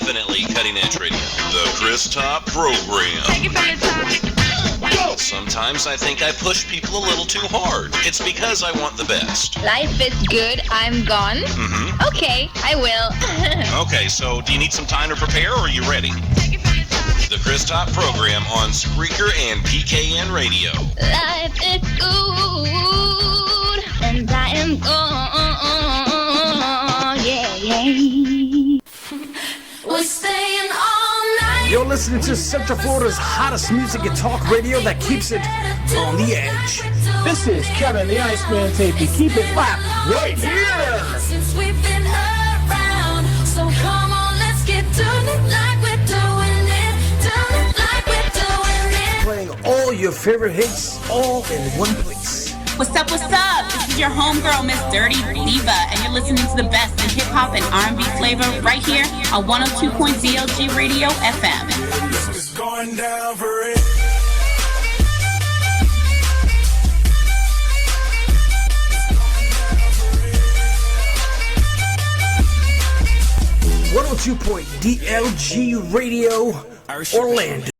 Definitely cutting-edge radio. The Chris Top Program. Take it from the top. Sometimes I think I push people a little too hard. It's because I want the best. Life is good, I'm gone. Mm-hmm. Okay, I will. Okay, so do you need some time to prepare, or are you ready? Take it from the top. The Chris Top Program on Spreaker and PKN Radio. Life is good, and I am gone. Yeah. We're staying all night. You're listening to Central Florida's hottest music and talk radio that keeps it on the edge. This is Kevin the Iceman Tapey. Keep it locked right here. Since we've been around, so come on, let's get doing it like we're doing it. Doing it like we're doing it. Playing all your favorite hits all in one place. What's up, what's up? This is your homegirl, Miss Dirty Diva, and you're listening to the best in hip-hop and R&B flavor right here on 102.0 DLG Radio FM. It's going down for it. DLG Radio Orlando.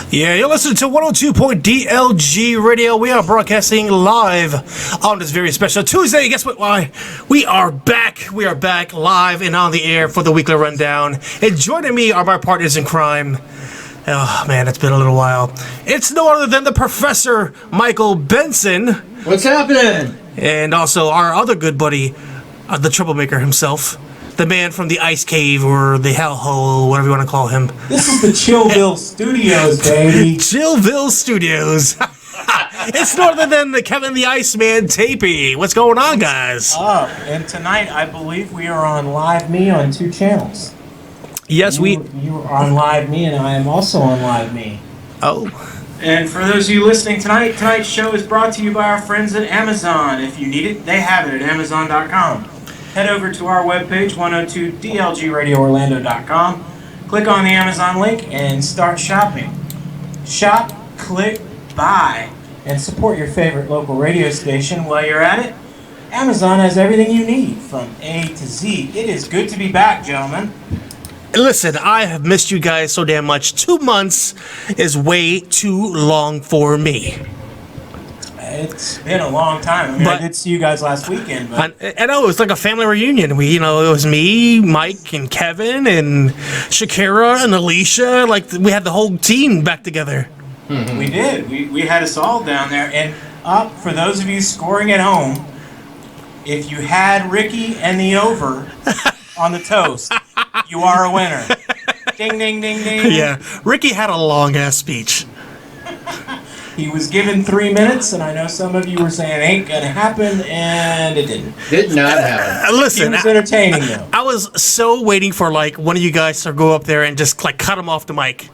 Yeah, you're listening to 102.DLG Radio. We are broadcasting live on this very special Tuesday. Guess what? Why? We are back. We are back live and on the air for the weekly rundown. And joining me are my partners in crime. Oh, man, it's been a little while. It's no other than the Professor Michael Benson. What's happening? And also our other good buddy, the troublemaker himself. The man from the ice cave or the hellhole, whatever you want to call him. This is the Chillville Studios, baby. Chillville Studios. It's no other than the Kevin the Iceman Tapey. What's going on, guys? And tonight, I believe we are on Live Me on 2 channels. Yes, You are on Live Me, and I am also on Live Me. Oh. And for those of you listening tonight, tonight's show is brought to you by our friends at Amazon. If you need it, they have it at Amazon.com. Head over to our webpage, 102DLGRadioOrlando.com. Click on the Amazon link and start shopping. Shop, click, buy, and support your favorite local radio station. While you're at it, Amazon has everything you need from A to Z. It is good to be back, gentlemen. Listen, I have missed you guys so damn much. 2 months is way too long for me. It's been a long time. I mean, I did see you guys last weekend. But I know, it was like a family reunion. It was me, Mike, and Kevin, and Shakira, and Alicia. Like, we had the whole team back together. Mm-hmm. We did. We had us all down there. And for those of you scoring at home, if you had Ricky and the over on the toast, you are a winner. Ding, ding, ding, ding. Yeah, Ricky had a long-ass speech. He was given 3 minutes, and I know some of you were saying it ain't gonna happen, and it didn't. Did not happen. Listen, he was entertaining though. I was so waiting for like one of you guys to go up there and just like cut him off the mic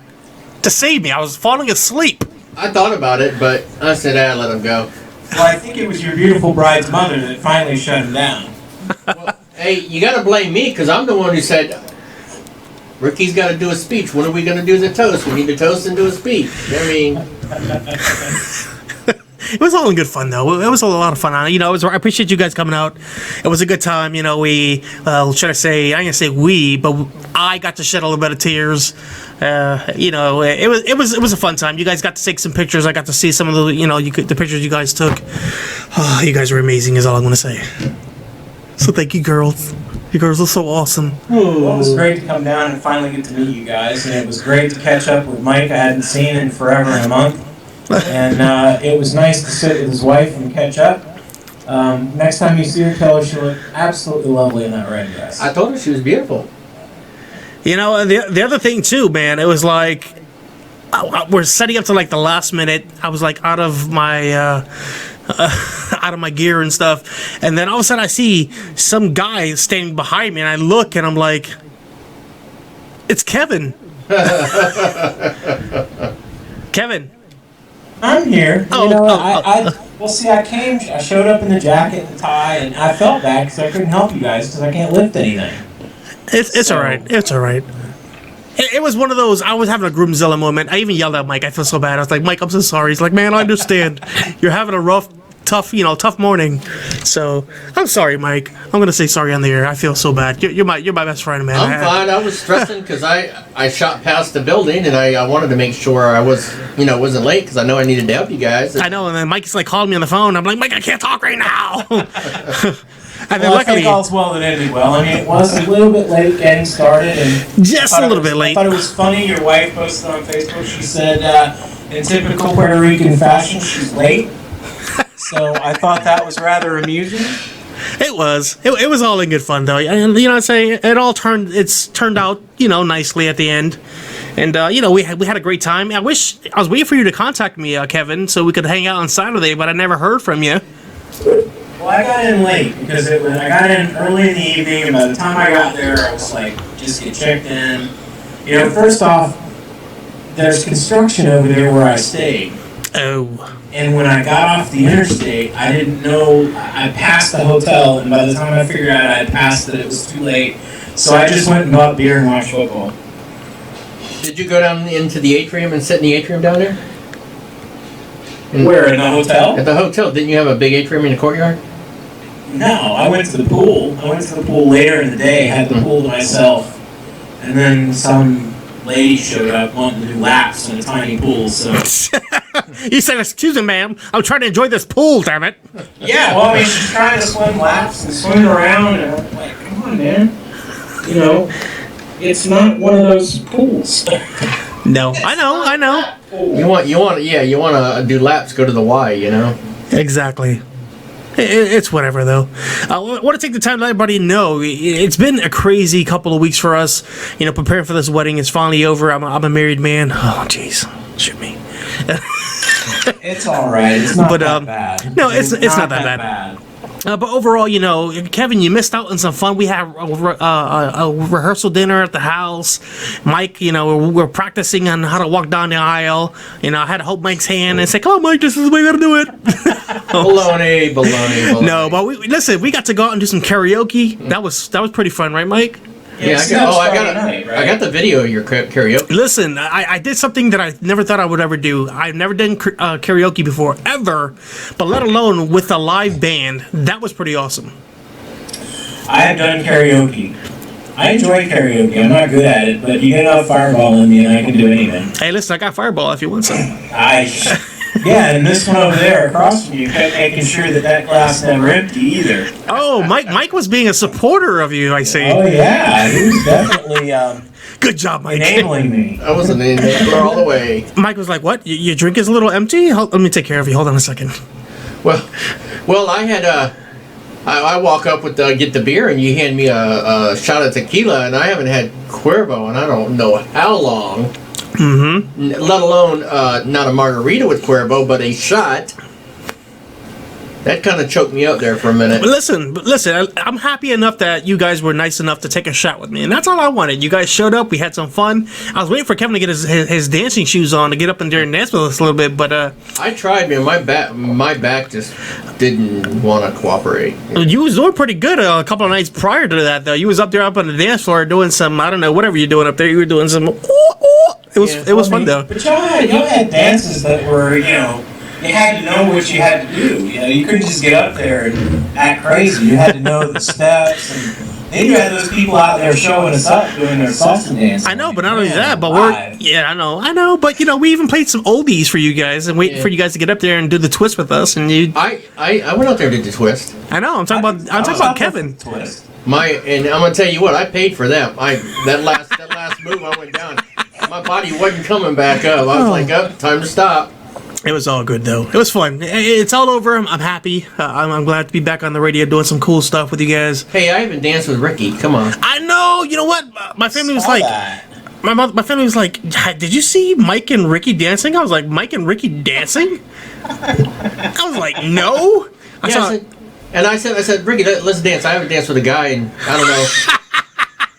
to save me. I was falling asleep. I thought about it, but I said, let him go. Well, I think it was your beautiful bride's mother that finally shut him down. Well, hey, you gotta blame me, because I'm the one who said, Ricky's gotta do a speech. When are we gonna do the toast? We need to toast and do a speech. I mean... It was all in good fun, though. It was a lot of fun. I appreciate you guys coming out. It was a good time. I ain't gonna say we, but I got to shed a little bit of tears. It was a fun time. You guys got to take some pictures. I got to see some of the, the pictures you guys took. Oh, you guys were amazing, is all I'm gonna say. So thank you, girls. You girls are so awesome. Well, it was great to come down and finally get to meet you guys, and it was great to catch up with Mike. I hadn't seen in forever and a month. And it was nice to sit with his wife and catch up. Next time you see her, tell her she looked absolutely lovely in that red dress. I told her she was beautiful. You know, the other thing too, man, it was like we're setting up to like the last minute. I was like out of my gear and stuff, and then all of a sudden I see some guy standing behind me, and I look and I'm like, it's Kevin. Kevin. I'm here. Well, see, I showed up in the jacket and the tie, and I felt bad because I couldn't help you guys because I can't lift anything. It's all right. It's all right. It was one of those, I was having a Groomzilla moment. I even yelled at Mike. I feel so bad. I was like, Mike, I'm so sorry. He's like, man, I understand. You're having a rough, tough morning. So, I'm sorry, Mike. I'm going to say sorry on the air. I feel so bad. You're my best friend, man. I'm fine. I was stressing because I shot past the building and I wanted to make sure I wasn't late because I know I needed to help you guys. I know, and then Mike's like calling me on the phone. I'm like, Mike, I can't talk right now. And then Well, luckily, I think all's well that ended well. I mean, it was a little bit late getting started, and just a little bit late. I thought it was funny. Your wife posted on Facebook. She said, in typical Puerto Rican fashion, she's late. So I thought that was rather amusing. It was. It was all in good fun, though. And you know, I'd say it's turned out, nicely at the end. And we had a great time. I was waiting for you to contact me, Kevin, so we could hang out on Saturday, but I never heard from you. Well, I got in late because I got in early in the evening, and by the time I got there, I was like, just get checked in. First off, there's construction over there where I stayed. Oh. And when I got off the interstate, I didn't know, I passed the hotel, and by the time I figured out I had passed it, it was too late. So I just went and bought beer and watched football. Did you go down into the atrium and sit in the atrium down there? Where, in the hotel? At the hotel. Didn't you have a big atrium in the courtyard? No, I went to the pool. I went to the pool later in the day, had the pool to myself, and then some lady showed up wanting to do laps in a tiny pool, so... You said, excuse me, ma'am, I'm trying to enjoy this pool, damn it. Yeah, well, I mean, she's trying to swim laps and swim around, and I'm like, come on, man. It's not one of those pools. No, I know. You want to do laps, go to the Y, Exactly. It's whatever, though. I want to take the time to let everybody know it's been a crazy couple of weeks for us. Preparing for this wedding. It's finally over. I'm a married man. Oh, jeez. Shoot me. It's all right. It's not that bad. No, it's not that bad. But overall, Kevin, you missed out on some fun. We had a rehearsal dinner at the house. Mike, we're practicing on how to walk down the aisle. I had to hold Mike's hand and say, "Come on, Mike, this is the way you gotta do it." Baloney. No, but we got to go out and do some karaoke. That was pretty fun, right, Mike? Yeah, I got the video of your karaoke. Listen, I did something that I never thought I would ever do. I've never done karaoke before, ever, but let alone with a live band. That was pretty awesome. I have done karaoke. I enjoy karaoke. I'm not good at it, but you get enough Fireball in me and I can do anything. Hey, listen, I got Fireball if you want some. Yeah, and this one over there across from you, making sure that glass never empty either. Oh, Mike was being a supporter of you, I see. Oh, yeah. He was definitely good job, Mike. enabling me. I was an enabler all the way. Mike was like, what? Your drink is a little empty? Let me take care of you. Hold on a second. Well, I had I walk up with get the beer, and you hand me a shot of tequila, and I haven't had Cuervo, and I don't know how long. Mm-hmm. Let alone not a margarita with Cuervo, but a shot. That kind of choked me up there for a minute. But listen, I'm happy enough that you guys were nice enough to take a shot with me, and that's all I wanted. You guys showed up, we had some fun. I was waiting for Kevin to get his dancing shoes on to get up in there and dance with us a little bit, but I tried, man. My back just didn't want to cooperate. You was doing pretty good a couple of nights prior to that, though. You was up there up on the dance floor doing some, I don't know, whatever you're doing up there. You were doing some. It was fun though. But y'all had dances that were, you had to know what you had to do. You couldn't just get up there and act crazy. You had to know the steps. And then you had those people out there showing us up doing their salsa dance. I know, but not only that, but I know, but we even played some oldies for you guys and waiting for you guys to get up there and do the twist with us. And I went out there to do the twist. I know. I'm talking about Kevin. Twist. And I'm gonna tell you what, I paid for them. That last move I went down. My body wasn't coming back up. I was like, time to stop. It was all good though. It was fun. It's all over. I'm happy. I'm glad to be back on the radio doing some cool stuff with you guys. Hey, I haven't danced with Ricky. Come on. I know. You know what? My family was like, that. my family was like, did you see Mike and Ricky dancing? I was like, Mike and Ricky dancing? I was like, no. I said, Ricky, let's dance. I haven't danced with a guy in, I don't know,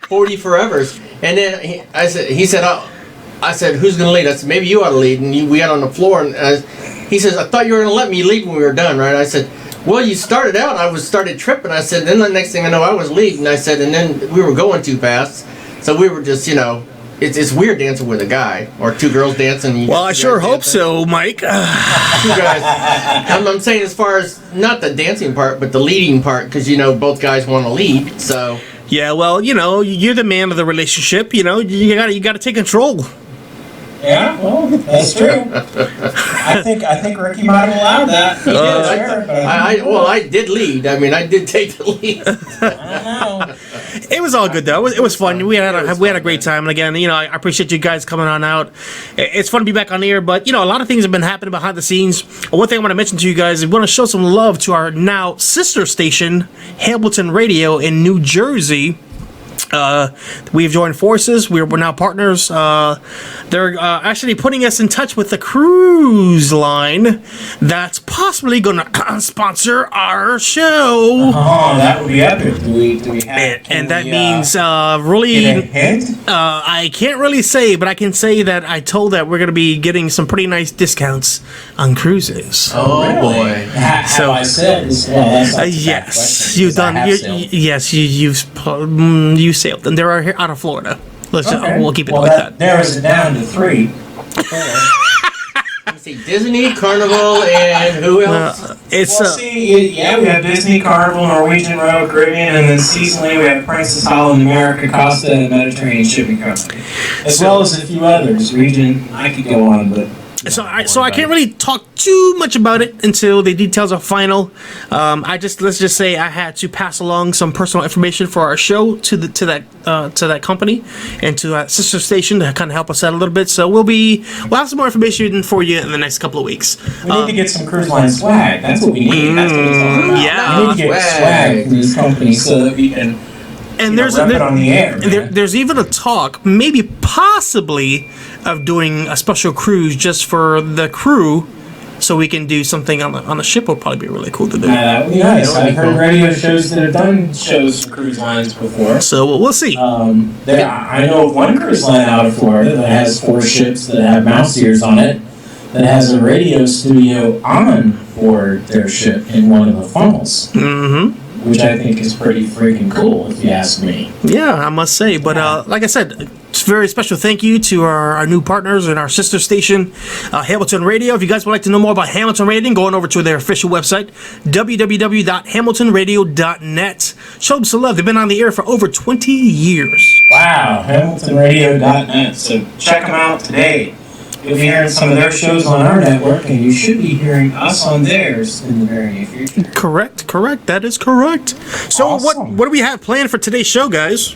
40 forevers. And then he said, I said, who's going to lead? I said, maybe you ought to lead. And we got on the floor, and he says, I thought you were going to let me lead when we were done, right? I said, well, you started out, I started tripping. I said, then the next thing I know, I was leading. I said, and then we were going too fast. So we were just, it's weird dancing with a guy, or two girls dancing. Well, I sure hope so, Mike. Two guys. I'm saying as far as, not the dancing part, but the leading part, because, both guys want to lead, so. Yeah, well, you're the man of the relationship. You got to take control. Yeah, well, that's true. I think Ricky might have allowed that. I did lead. I mean, I did take the lead. I don't know. It was all good though. It was fun. We had a great time. And again, I appreciate you guys coming on out. It's fun to be back on the air, but a lot of things have been happening behind the scenes. One thing I want to mention to you guys is we want to show some love to our now sister station, Hamilton Radio in New Jersey. We've joined forces. We're now partners. They're actually putting us in touch with the cruise line that's possibly going to sponsor our show. Oh, that would be epic. Do we have? And that means really. Get a hint? I can't really say, but I can say that I told that we're going to be getting some pretty nice discounts on cruises. Oh boy! Have I said this? Well, that's not yes, you've done. You've sailed, and they're here out of Florida. We'll keep it like that. Narrows it down to 3. Let's see, Disney, Carnival, and who else? We have Disney, Carnival, Norwegian Royal Caribbean, and then seasonally we have Princess Holland, America, Costa, and Mediterranean Shipping Company, as well as a few others. Region, I could go on, but. So I can't really talk too much about it until the details are final. Let's just say I had to pass along some personal information for our show to that company and to that sister station to kind of help us out a little bit. So we'll have some more information for you in the next couple of weeks. We need to get some cruise line swag. That's what we need. That's what it's all about. Yeah, we need to get swag from these companies so that we can. And rep it on the air. There's even a talk, maybe possibly, of doing a special cruise just for the crew, so we can do something on the ship. Would probably be really cool to do. That would be nice. I've heard radio shows that have done shows for cruise lines before. So we'll see. I know of one cruise line out of Florida that has 4 ships that have mouse ears on it, that has a radio studio on board their ship in one of the funnels. Mm-hmm. Which I think is pretty freaking cool, if you ask me. Yeah, I must say. But like I said, it's a very special thank you to our new partners and our sister station, Hamilton Radio. If you guys would like to know more about Hamilton Radio, going over to their official website, www.hamiltonradio.net. Show them some love. They've been on the air for over 20 years. Wow, hamiltonradio.net. So check them out today. You'll be hearing some of their shows on our network, and you should be hearing us on theirs in the very near future. Correct. That is correct. So Awesome. what do we have planned for today's show, guys?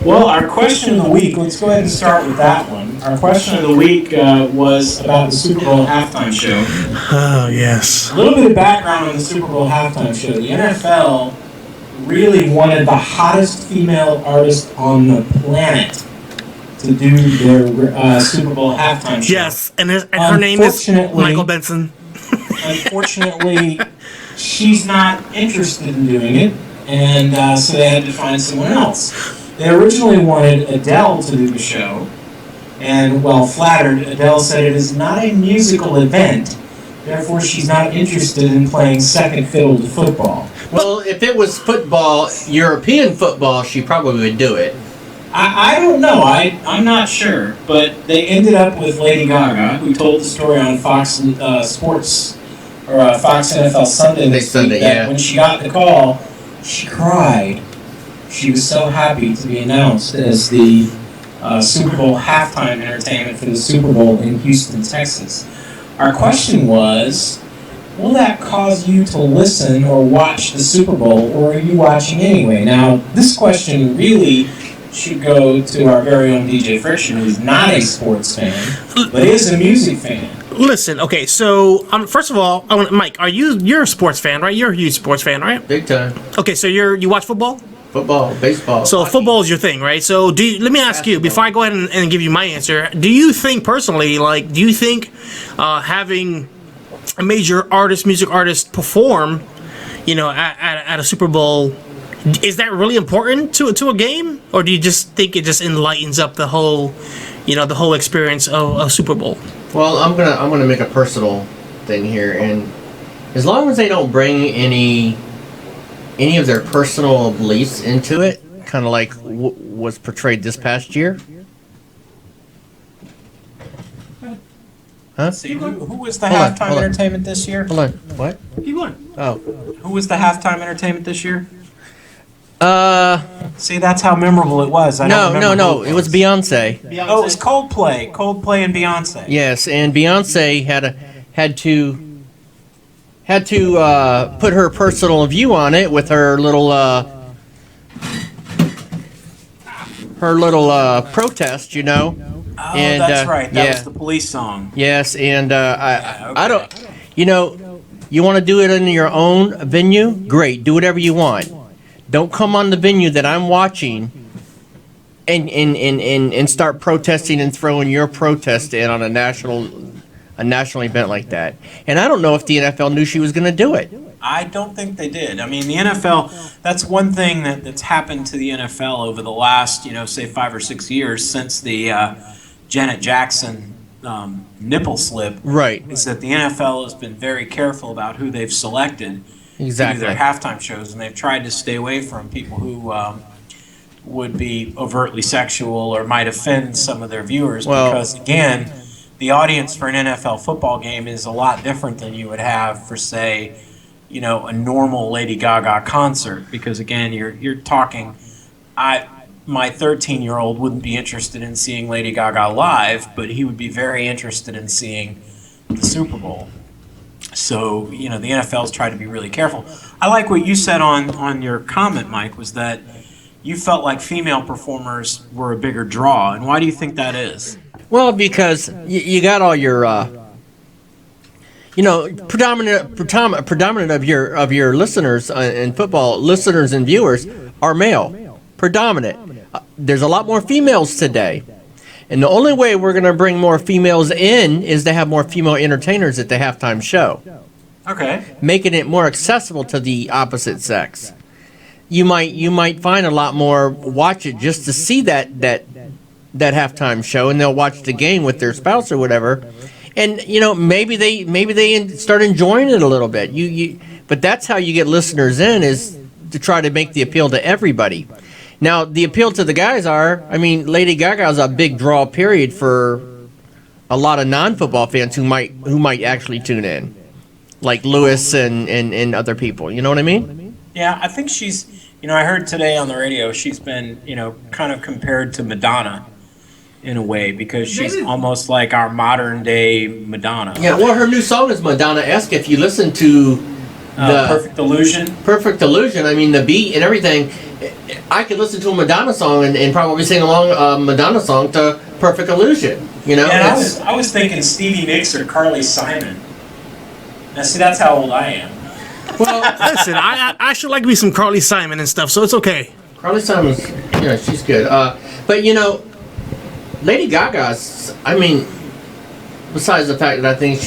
Well, our question of the week, let's go ahead and start with that one. Our question of the week was about the Super Bowl halftime show. Oh, yes. A little bit of background on the Super Bowl halftime show. The NFL really wanted the hottest female artist on the planet to do their Super Bowl halftime show. Yes, and her name is Michael Benson. Unfortunately, she's not interested in doing it, and so they had to find someone else. They originally wanted Adele to do the show, and while flattered, Adele said it is not a musical event, therefore she's not interested in playing second fiddle to football. Well, if it was football, European football, she probably would do it. I don't know. I'm not sure. But they ended up with Lady Gaga, who told the story on Fox Sports, or Fox NFL Sunday this week, that when she got the call, she cried. She was so happy to be announced as the Super Bowl halftime entertainment for the Super Bowl in Houston, Texas. Our question was, will that cause you to listen or watch the Super Bowl, or are you watching anyway? Now, this question really should go to our very own DJ Friktion, who's not a sports fan, but is a music fan. Listen, okay, so first of all, Mike, you're a sports fan, right? You're a huge sports fan, right? Big time. Okay, so you watch football? Football, baseball. So football is your thing, right? So let me ask you before I go ahead and give you my answer. Do you think personally, having a major music artist perform, at a Super Bowl, is that really important to a game, or do you just think it just enlightens up the whole experience of a Super Bowl? Well, I'm gonna make a personal thing here, and as long as they don't bring any of their personal beliefs into it, kind of like was portrayed this past year. Huh? See, who was the halftime entertainment this year? Hold on. What? Keep going. Oh. Who was the halftime entertainment this year? See, that's how memorable it was. No. It was Beyonce. Oh, it was Coldplay. Coldplay and Beyonce. Yes, and Beyonce had to put her personal view on it with her little protest, Oh, and that's right. That was the police song. Yes, and I don't, you want to do it in your own venue? Great, do whatever you want. Don't come on the venue that I'm watching and start protesting and throwing your protest in on a national event like that. And I don't know if the NFL knew she was going to do it. I don't think they did. I mean, the NFL, that's one thing that's happened to the NFL over the last, say 5 or 6 years since the Janet Jackson nipple slip. Right. Is that the NFL has been very careful about who they've selected Exactly. to do their halftime shows, and they've tried to stay away from people who would be overtly sexual or might offend some of their viewers, because, again, the audience for an NFL football game is a lot different than you would have for, say, a normal Lady Gaga concert, because, again, you're talking, my 13-year-old wouldn't be interested in seeing Lady Gaga live, but he would be very interested in seeing the Super Bowl. So, the NFL's tried to be really careful. I like what you said on your comment, Mike, was that you felt like female performers were a bigger draw. And why do you think that is? Well, because you got all your, predominant of your listeners in football, listeners and viewers are male. Predominant. There's a lot more females today. And the only way we're going to bring more females in is to have more female entertainers at the halftime show. Okay. Making it more accessible to the opposite sex. You might find a lot more watch it just to see that halftime show, and they'll watch the game with their spouse or whatever. And maybe they start enjoying it a little bit. But that's how you get listeners in, is to try to make the appeal to everybody. Now, the appeal to the guys Lady Gaga is a big draw period for a lot of non-football fans who might actually tune in, like Lewis and other people. You know what I mean? Yeah, I think she's, I heard today on the radio she's been, kind of compared to Madonna in a way, because she's almost like our modern day Madonna. Yeah, well, her new song is Madonna-esque. If you listen to the Perfect Illusion. Perfect Illusion, the beat and everything, I could listen to a Madonna song and probably sing along a Madonna song to Perfect Illusion. And I was thinking Stevie Nicks or Carly Simon. Now, see, that's how old I am. Well, listen, I should like me some Carly Simon and stuff, so it's okay. Carly Simon's, she's good. But Lady Gaga's, besides the fact that I think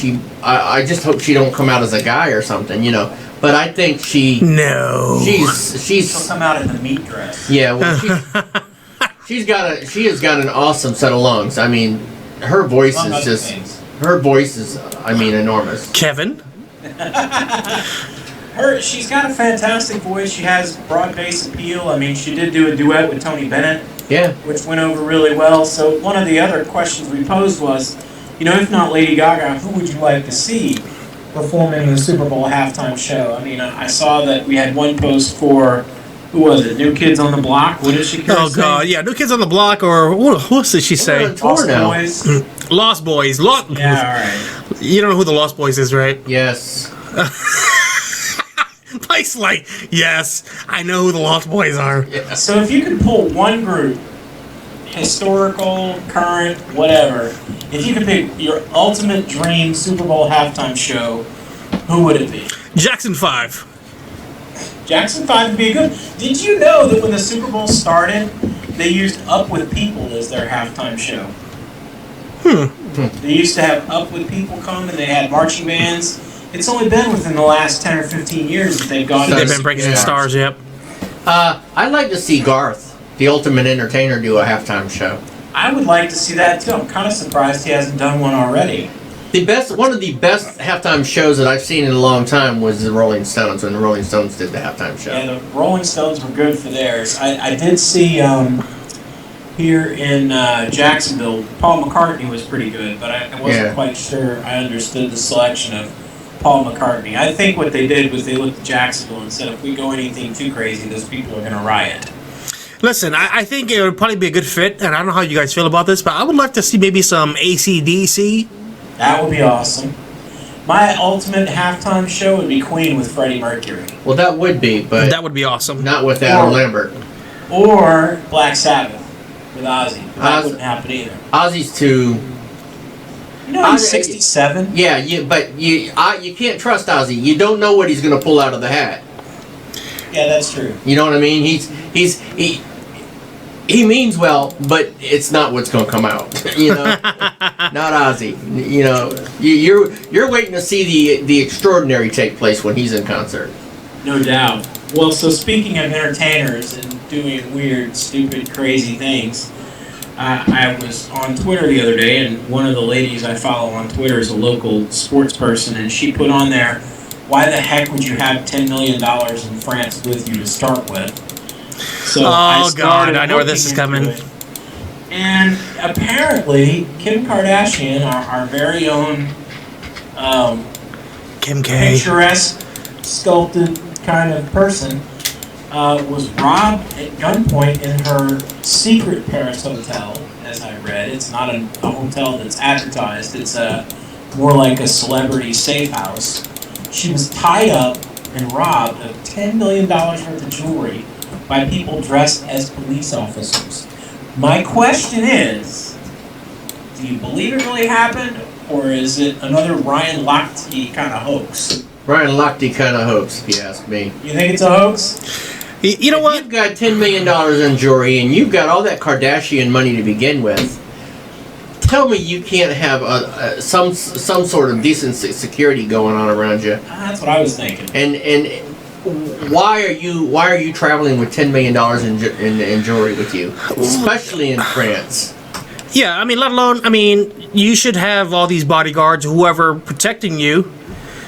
I just hope she don't come out as a guy or something, But I think she's She'll come out in the meat dress. Yeah, well, she has got an awesome set of lungs. Her voice is enormous. Kevin? She's got a fantastic voice. She has broad-based appeal. She did do a duet with Tony Bennett, which went over really well. So one of the other questions we posed was, if not Lady Gaga, who would you like to see performing the Super Bowl halftime show? I saw that we had one post for, who was it, New Kids on the Block? What did she say? Oh, God, yeah, New Kids on the Block, or what did she say? Lost Boys. Lost Boys. Yeah, all right. You don't know who the Lost Boys is, right? Yes. Mike's like, yes, I know who the Lost Boys are. Yeah. So if you could pull one group, historical, current, whatever. If you could pick your ultimate dream Super Bowl halftime show, who would it be? Jackson 5. Jackson 5 would be good. Did you know that when the Super Bowl started, they used Up With People as their halftime show? They used to have Up With People come, and they had marching bands. It's only been within the last 10 or 15 years that they've gone. They've been breaking in stars, yep. I'd like to see Garth, the Ultimate Entertainer, do a halftime show. I would like to see that too. I'm kind of surprised he hasn't done one already. One of the best halftime shows that I've seen in a long time was the Rolling Stones, when the Rolling Stones did the halftime show. Yeah, the Rolling Stones were good for theirs. I did see here in Jacksonville, Paul McCartney was pretty good, but I wasn't quite sure I understood the selection of Paul McCartney. I think what they did was they looked at Jacksonville and said, if we go anything too crazy, those people are going to riot. Listen, I think it would probably be a good fit, and I don't know how you guys feel about this, but I would like to see maybe some AC/DC. That would be awesome. My ultimate halftime show would be Queen with Freddie Mercury. Well, that would be, but that would be awesome. Not with Adam Lambert. Or Black Sabbath with Ozzy. That wouldn't happen either. Ozzy's too... You know, he's 67. Yeah, but you can't trust Ozzy. You don't know what he's going to pull out of the hat. Yeah, that's true. You know what I mean? He means well, but it's not what's going to come out. You know, not Ozzy. You know, you're waiting to see the extraordinary take place when he's in concert. No doubt. Well, so speaking of entertainers and doing weird, stupid, crazy things, I was on Twitter the other day, and one of the ladies I follow on Twitter is a local sports person, and she put on there, why the heck would you have $10 million in France with you to start with? So God, I know where this is coming. And apparently, Kim Kardashian, our very own Kim K, picturesque, sculpted kind of person, was robbed at gunpoint in her secret Paris hotel, as I read. It's not a hotel that's advertised. It's more like a celebrity safe house. She was tied up and robbed of $10 million worth of jewelry by people dressed as police officers. My question is, do you believe it really happened, or is it another Ryan Lochte kind of hoax? Ryan Lochte kind of hoax, if you ask me. You think it's a hoax? You know what? You've got $10 million in jewelry, and you've got all that Kardashian money to begin with. Tell me you can't have some sort of decent security going on around you. That's what I was thinking. And why are you traveling with $10 million in jewelry with you, especially in France? Yeah, I mean, let alone, you should have all these bodyguards, whoever protecting you.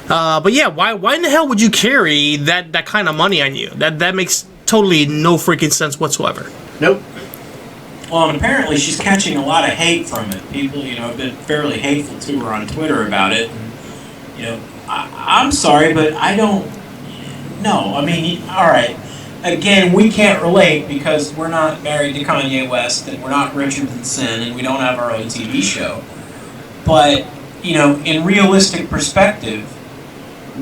But yeah, why in the hell would you carry that kind of money on you? That makes totally no freaking sense whatsoever. Nope. Well, and apparently she's catching a lot of hate from it. People, have been fairly hateful to her on Twitter about it. And, I'm sorry, but I don't know. All right. Again, we can't relate because we're not married to Kanye West and we're not richer than sin and we don't have our own TV show. But, in realistic perspective,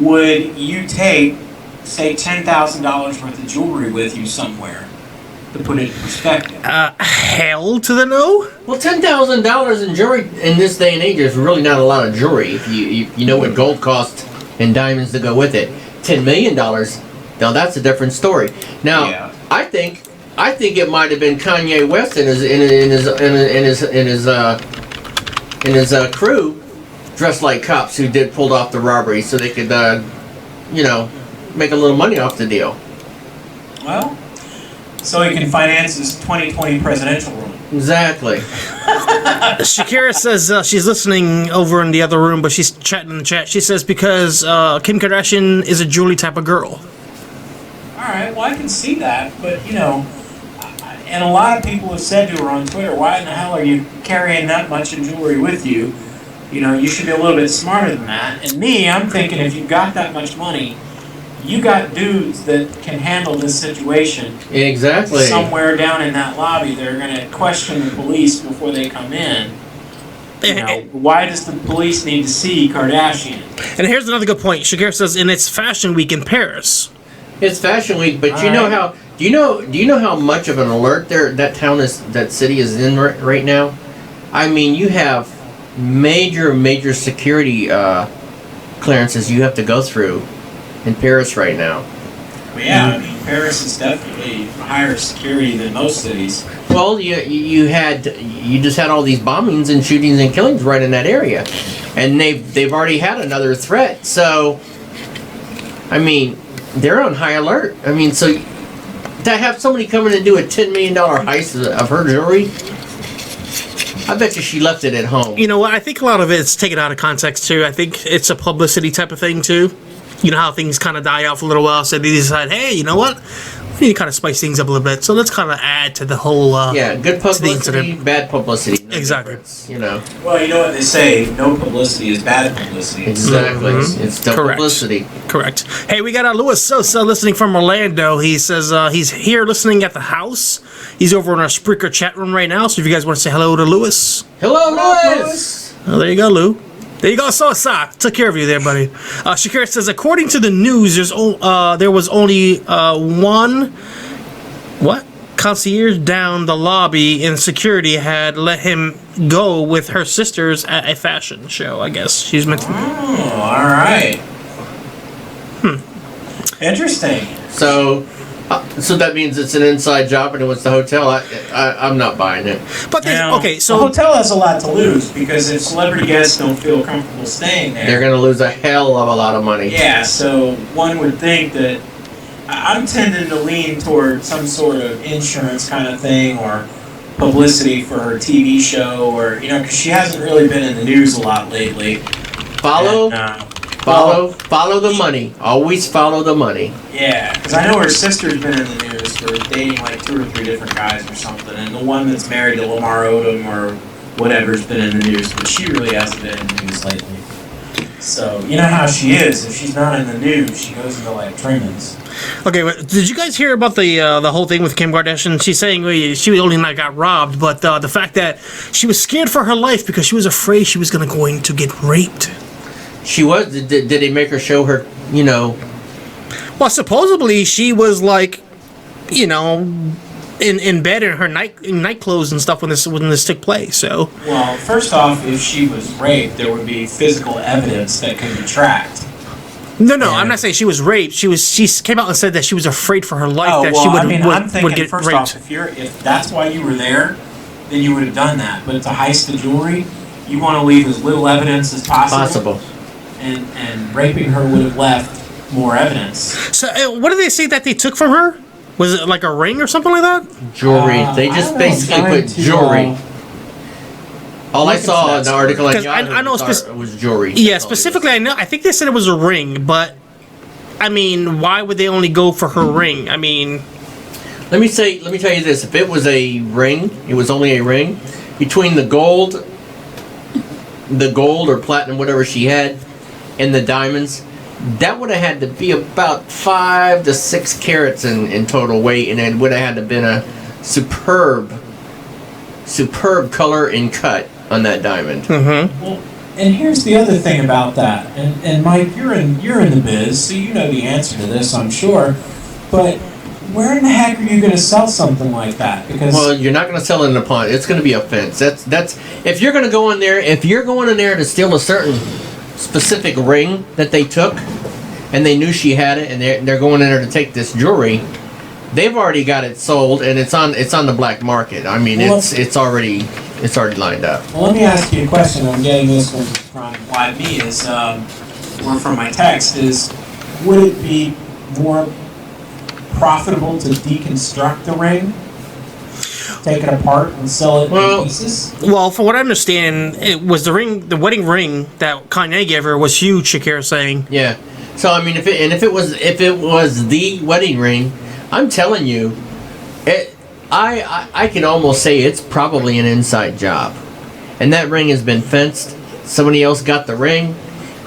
would you take, say, $10,000 worth of jewelry with you somewhere? To put it in perspective. Hell to the no? Well, $10,000 in jewelry in this day and age is really not a lot of jewelry if you know what gold costs and diamonds to go with it. $10 million, now that's a different story. Now, yeah. I think it might have been Kanye West and his crew dressed like cops who pulled off the robbery so they could make a little money off the deal. Well, so he can finance his 2020 presidential run. Exactly. Shakira says she's listening over in the other room, but she's chatting in the chat. She says because Kim Kardashian is a jewelry type of girl. All right, well, I can see that, but, and a lot of people have said to her on Twitter, why in the hell are you carrying that much in jewelry with you? You should be a little bit smarter than that. And me, I'm thinking if you've got that much money, you got dudes that can handle this situation. Exactly. Somewhere down in that lobby, they're going to question the police before they come in. Why does the police need to see Kardashian? And here's another good point. Shakira says, and it's Fashion Week in Paris. It's Fashion Week, but you know Do you know how much of an alert that city is in right now? I mean, you have major security clearances you have to go through in Paris right now. Well, yeah, I mean, Paris is definitely higher security than most cities. Well, you just had all these bombings and shootings and killings right in that area, and they've already had another threat. So, I mean, they're on high alert. I mean, so to have somebody come in and do a $10 million heist of her jewelry, I bet you she left it at home. You know what? I think a lot of it's taken out of context too. I think it's a publicity type of thing too. You know how things kind of die off a little while, so they decide, hey, you know what? We need to kind of spice things up a little bit. So let's kind of add to the whole. Good publicity, bad publicity. No exactly. You know. Well, you know what they say: no publicity is bad publicity. Exactly. Mm-hmm. It's still publicity. Correct. Hey, we got Louis Sosa listening from Orlando. He says he's here listening at the house. He's over in our Spreaker chat room right now. So if you guys want to say hello to Louis. Hello, Louis. Oh, there you go, Lou. There you go, Sosa. Took care of you there, buddy. Shakira says, according to the news, there was only one concierge down the lobby, and security had let him go with her sisters at a fashion show. I guess she's meant to. Oh, all right. Interesting. So that means it's an inside job and it was the hotel. I'm not buying it. But okay, so the hotel has a lot to lose because if celebrity guests don't feel comfortable staying there, they're going to lose a hell of a lot of money. Yeah, so one would think that I'm tending to lean toward some sort of insurance kind of thing or publicity for her TV show, or because she hasn't really been in the news a lot lately. Follow the money. Always follow the money. Yeah, because I know her sister's been in the news for dating like 2 or 3 different guys or something, and the one that's married to Lamar Odom or whatever's been in the news, but she really hasn't been in the news lately. So, you know how she is. If she's not in the news, she goes into like trainings. Okay, did you guys hear about the whole thing with Kim Kardashian? She's saying she only not got robbed, but the fact that she was scared for her life because she was afraid she was going to get raped. She was. Did they make her show her? Well, supposedly she was like, in bed in her night clothes and stuff when this took place. So. Well, first off, if she was raped, there would be physical evidence that could be tracked. No, I'm not saying she was raped. She came out and said that she was afraid for her life she would get first raped. Off, if that's why you were there, then you would have done that. But to heist the jewelry, you want to leave as little evidence as possible. And raping her would have left more evidence. So, what did they say that they took from her? Was it like a ring or something like that? Jewelry. They just basically put jewelry. All I saw in the article on Yahoo was jewelry. Yeah, specifically, I think they said it was a ring, but I mean, why would they only go for her ring? I mean, let me tell you this: if it was a ring, it was only a ring. Between the gold or platinum, whatever she had, and the diamonds, that would have had to be about 5 to 6 carats in total weight, and it would have had to been a superb color and cut on that diamond. Mm-hmm. Well, and here's the other thing about that, and Mike, you're in the biz, so you know the answer to this, I'm sure. But where in the heck are you going to sell something like that? Because you're not going to sell it in a pawn. It's going to be a fence. That's if you're going to go in there. If you're going in there to steal a certain specific ring that they took, and they knew she had it, and they're going in there to take this jewelry, they've already got it sold, and it's on the black market. I mean, it's already lined up. Well, let me ask you a question. I'm getting this one from YB or from my text is, would it be more profitable to deconstruct the ring, take it apart, and sell it in pieces? Well, from what I understand, it was the wedding ring that Kanye gave her was huge. Shakira's saying. Yeah. So I mean, if it was the wedding ring, I'm telling you, I can almost say it's probably an inside job, and that ring has been fenced. Somebody else got the ring,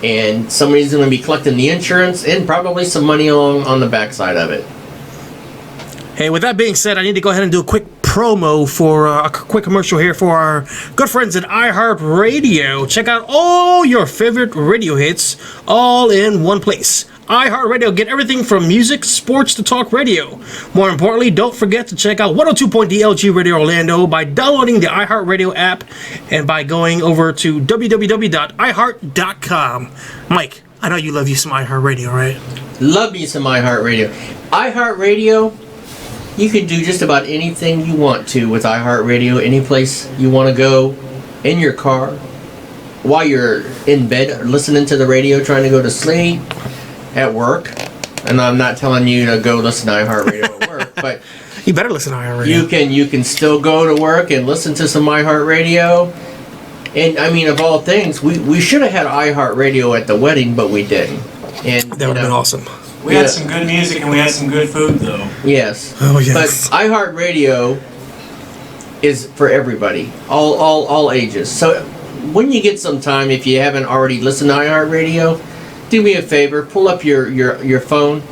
and somebody's going to be collecting the insurance and probably some money on the backside of it. Hey, with that being said, I need to go ahead and do a quick promo for a quick commercial here for our good friends at iHeartRadio. Check out all your favorite radio hits all in one place. iHeartRadio. Get everything from music, sports to talk radio. More importantly, don't forget to check out 102.DLG Radio Orlando by downloading the iHeartRadio app and by going over to www.iheart.com. Mike, I know you love you some iHeartRadio, right? Love me some iHeartRadio. iHeartRadio, you can do just about anything you want to with iHeartRadio. Any place you want to go, in your car, while you're in bed listening to the radio, trying to go to sleep, at work. And I'm not telling you to go listen to iHeartRadio at work, but you better listen to iHeartRadio. You can still go to work and listen to some iHeartRadio. And I mean, of all things, we should have had iHeartRadio at the wedding, but we didn't. And that would have been awesome. We had some good music and we had some good food, though. Yes. Oh, yes. But iHeartRadio is for everybody, all ages. So when you get some time, if you haven't already listened to iHeartRadio, do me a favor, pull up your phone,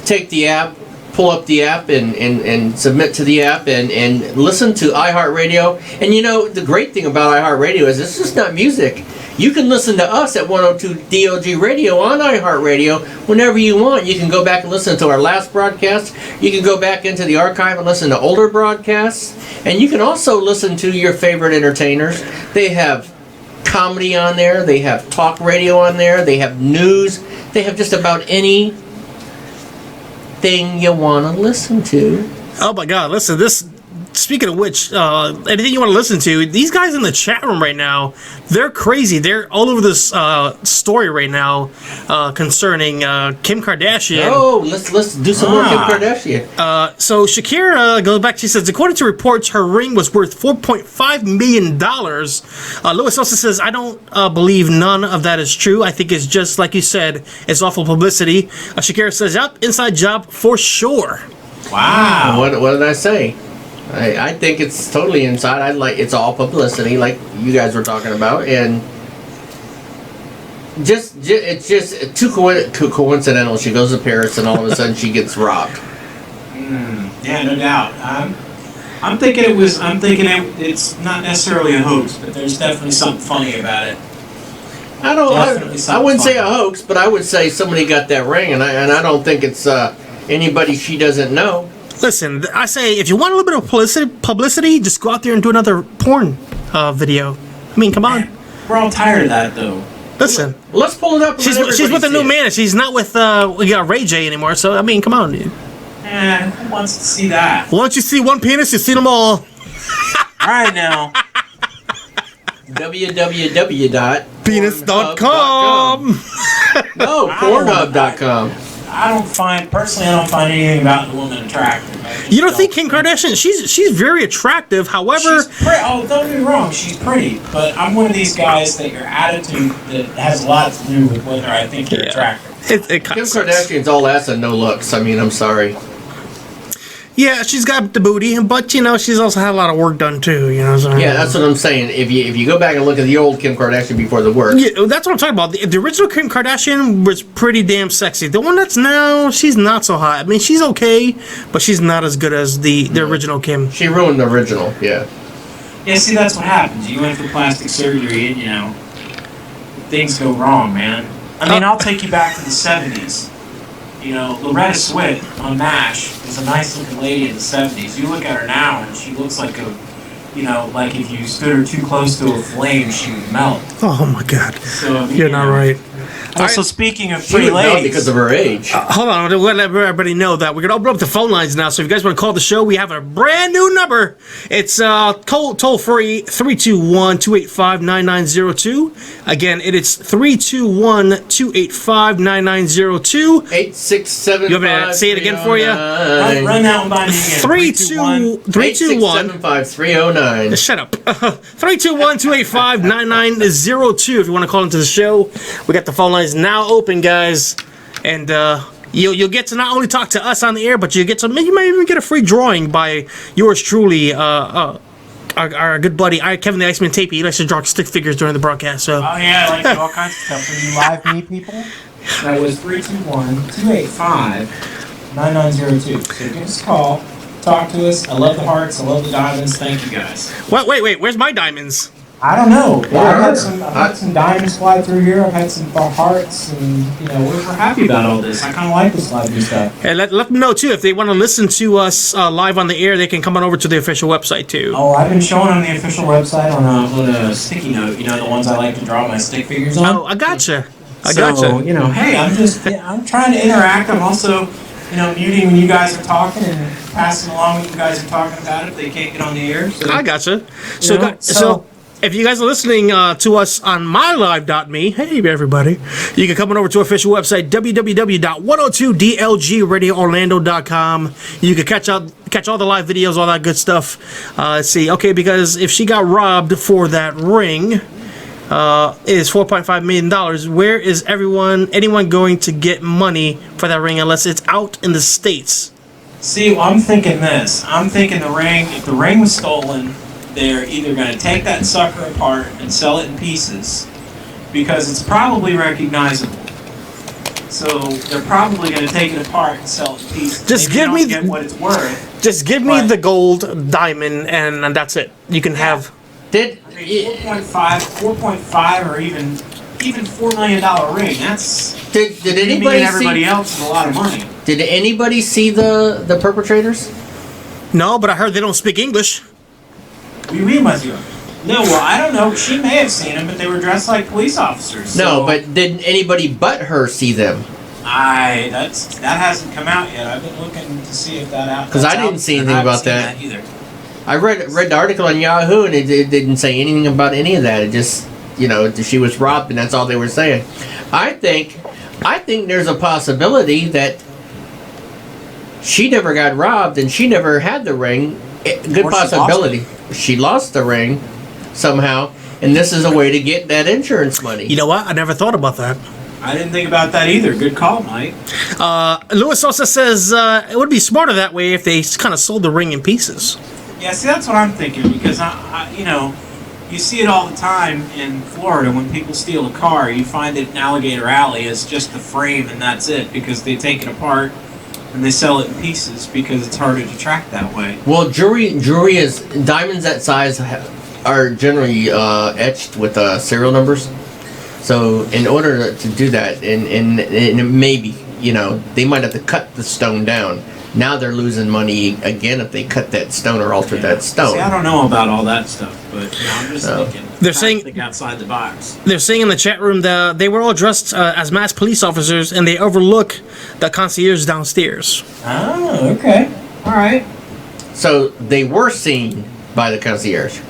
take the app, pull up the app and submit to the app and listen to iHeartRadio. And you know, the great thing about iHeartRadio is it's just not music. You can listen to us at 102 DLG Radio on iHeartRadio whenever you want. You can go back and listen to our last broadcast. You can go back into the archive and listen to older broadcasts. And you can also listen to your favorite entertainers. They have comedy on there. They have talk radio on there. They have news. They have just about anything you want to listen to. Oh my God! Listen, this. Speaking of which, anything you want to listen to, these guys in the chat room right now, they're crazy. They're all over this story right now concerning Kim Kardashian. Oh, let's do some more Kim Kardashian. So Shakira goes back. She says, according to reports, her ring was worth $4.5 million. Lewis also says, I don't believe none of that is true. I think it's just like you said, it's awful publicity. Shakira says, yep, inside job for sure. Wow. What did I say? I think it's totally inside. It's all publicity, like you guys were talking about, and it's just too coincidental. She goes to Paris, and all of a sudden she gets robbed. Yeah, no doubt. I'm thinking it's not necessarily a hoax, but there's definitely something funny about it. I wouldn't say a hoax, but I would say somebody got that ring, and I don't think it's anybody she doesn't know. Listen, I say if you want a little bit of publicity, just go out there and do another porn video. I mean, come on. We're all tired of that, though. Listen, let's pull it up. She's with a new man. She's not with Ray J anymore. So I mean, come on, dude. Who wants to see that? Once you see one penis, you've seen them all. All right now. www.penis.com. No, Pornhub.com. I don't find anything about the woman attractive. You don't think Kim Kardashian? She's very attractive. However, don't get me wrong, she's pretty. But I'm one of these guys that your attitude that has a lot to do with whether I think you're attractive. Kim Kardashian's all ass and no looks. I mean, I'm sorry. Yeah, she's got the booty, but she's also had a lot of work done too. So, yeah, that's what I'm saying. If you go back and look at the old Kim Kardashian before the work, yeah, that's what I'm talking about. The original Kim Kardashian was pretty damn sexy. The one that's now, she's not so hot. I mean, she's okay, but she's not as good as the original Kim. She ruined the original. Yeah. Yeah, see, that's what happens. You went for plastic surgery, and things go wrong, man. I mean, I'll take you back to the 70s. Loretta Swit on MASH was a nice-looking lady in the 70s. You look at her now, and she looks like like if you stood her too close to a flame, she would melt. Oh, my God. So, You're not right. Also, speaking of pretty ladies, because of her age. Hold on, we'll let everybody know that we're gonna open up the phone lines now. So if you guys want to call the show, we have a brand new number. It's toll free 321-285-9902. Again, it is 321-285-9902. 867. You want me to say it again for you? Run that one by me again. 321-867-5309. Shut up. 321-285-9902. If you want to call into the show, we got the phone lines now open, guys, and you'll get to not only talk to us on the air, but you might even get a free drawing by yours truly, our good buddy Kevin the Iceman Tapey. He likes to draw stick figures during the broadcast. So I like to do all kinds of stuff. When you live meet people, that was 321-285-9902. So give us a call, talk to us. I love the hearts, I love the diamonds. Thank you guys. Wait, where's my diamonds? I don't know. I've had some diamonds slide through here. I've had some hearts, and we're happy about all this. I kind of like this live new stuff. And let them know too if they want to listen to us live on the air. They can come on over to the official website too. Oh, I've been showing on the official website on a sticky note. The ones I like to draw my stick figures on. Oh, I gotcha. Hey, I'm trying to interact. I'm also, muting when you guys are talking and passing along what you guys are talking about if they can't get on the air. So, I gotcha. So if you guys are listening to us on mylive.me, hey everybody, you can come on over to our official website, www.102dlgradioorlando.com. You can catch all the live videos, all that good stuff. Let's see, okay, because if she got robbed for that ring, is $4.5 million, where is anyone going to get money for that ring unless it's out in the States? See, well, I'm thinking this. I'm thinking if the ring was stolen, they're either going to take that sucker apart and sell it in pieces because it's probably recognizable. So they're probably going to take it apart and sell it in pieces. Just give me what it's worth. Just give me the gold diamond and that's it. You can have. 4.5 or even $4 million ring. That's did anybody and everybody else is a lot of money. Did anybody see the perpetrators? No, but I heard they don't speak English. No, well, I don't know. She may have seen them, but they were dressed like police officers. No, but did anybody but her see them? That hasn't come out yet. I've been looking to see if that out. Because I didn't see anything about that either. I read the article on Yahoo and it didn't say anything about any of that. It just she was robbed and that's all they were saying. I think there's a possibility that she never got robbed and she never had the ring. Good possibility. She lost the ring somehow, and this is a way to get that insurance money. You know what? I never thought about that. I didn't think about that either. Good call, Mike. Louis Sosa says it would be smarter that way if they kind of sold the ring in pieces. Yeah, see, that's what I'm thinking because you see it all the time in Florida when people steal a car. You find it in Alligator Alley as just the frame and that's it because they take it apart and they sell it in pieces because it's harder to track that way. Well, jewelry is diamonds that size are generally etched with serial numbers. So in order to do that, and maybe they might have to cut the stone down. Now they're losing money again if they cut that stone or alter that stone. See, I don't know about all that stuff, but I'm just thinking. They're saying think outside the box. They're saying in the chat room that they were all dressed as masked police officers, and they overlook the concierge downstairs. Oh, okay, all right. So they were seen by the concierge.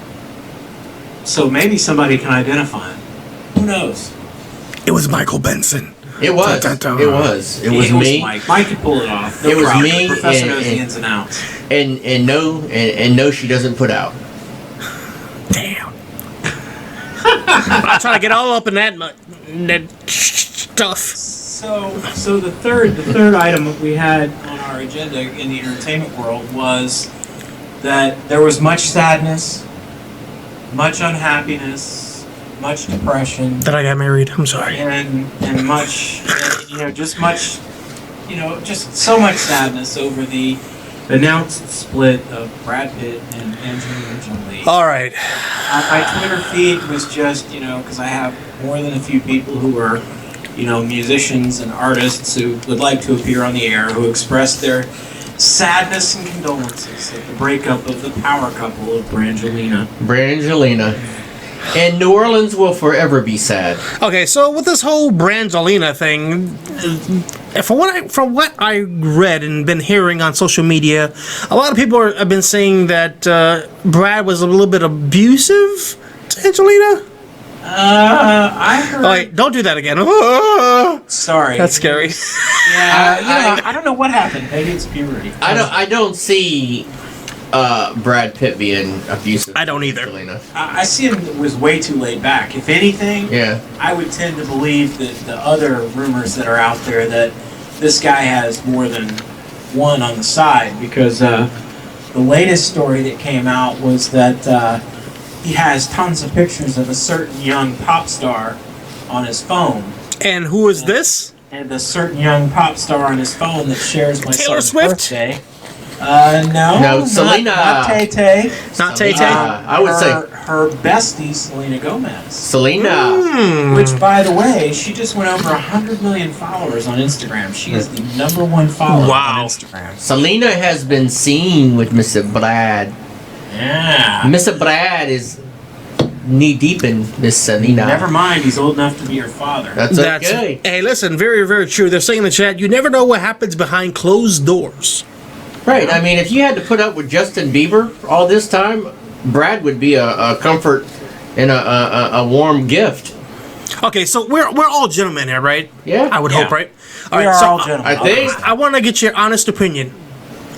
So maybe somebody can identify him. Who knows? It was Michael Benson. It was. It was. It was me. Mike could pull it off. It was me. The professor knows the ins and outs. And no, she doesn't put out. Damn. I'm trying to get all up in that stuff. So the third item that we had on our agenda in the entertainment world was that there was much sadness, much unhappiness, much depression. That I got married. I'm sorry. And much, just so much sadness over the announced split of Brad Pitt and Angelina Jolie. All right. My Twitter feed was just, because I have more than a few people who are, musicians and artists who would like to appear on the air, who expressed their sadness and condolences at the breakup of the power couple of Brangelina. And New Orleans will forever be sad. Okay, so with this whole Brangelina thing, from what I read and been hearing on social media, a lot of people have been saying that Brad was a little bit abusive to Angelina. I heard. Oh, wait, don't do that again. Sorry, that's scary. Yeah, I don't know what happened. Maybe it's puberty. I don't see Brad Pitt being abusive. I don't either. I see him was way too laid back. If anything, I would tend to believe that the other rumors that are out there that this guy has more than one on the side because the latest story that came out was that he has tons of pictures of a certain young pop star on his phone. And who is this? And the certain young pop star on his phone that shares my Taylor son's Swift? birthday. No, Selena. Not Tay-Tay. Not Tay-Tay? I would say her bestie, Selena Gomez. Selena. Which, by the way, she just went over 100 million followers on Instagram. She is the #1 follower on Instagram. Selena has been seen with Mr. Brad. Yeah. Mr. Brad is knee deep in Miss Selena. Never mind, he's old enough to be your father. That's okay. Hey, listen, very, very true. They're saying in the chat, you never know what happens behind closed doors. Right. I mean, if you had to put up with Justin Bieber all this time, Brad would be a comfort and a warm gift. Okay, so we're all gentlemen here, right? Yeah. I would hope, right? We are all gentlemen. I think. I want to get your honest opinion.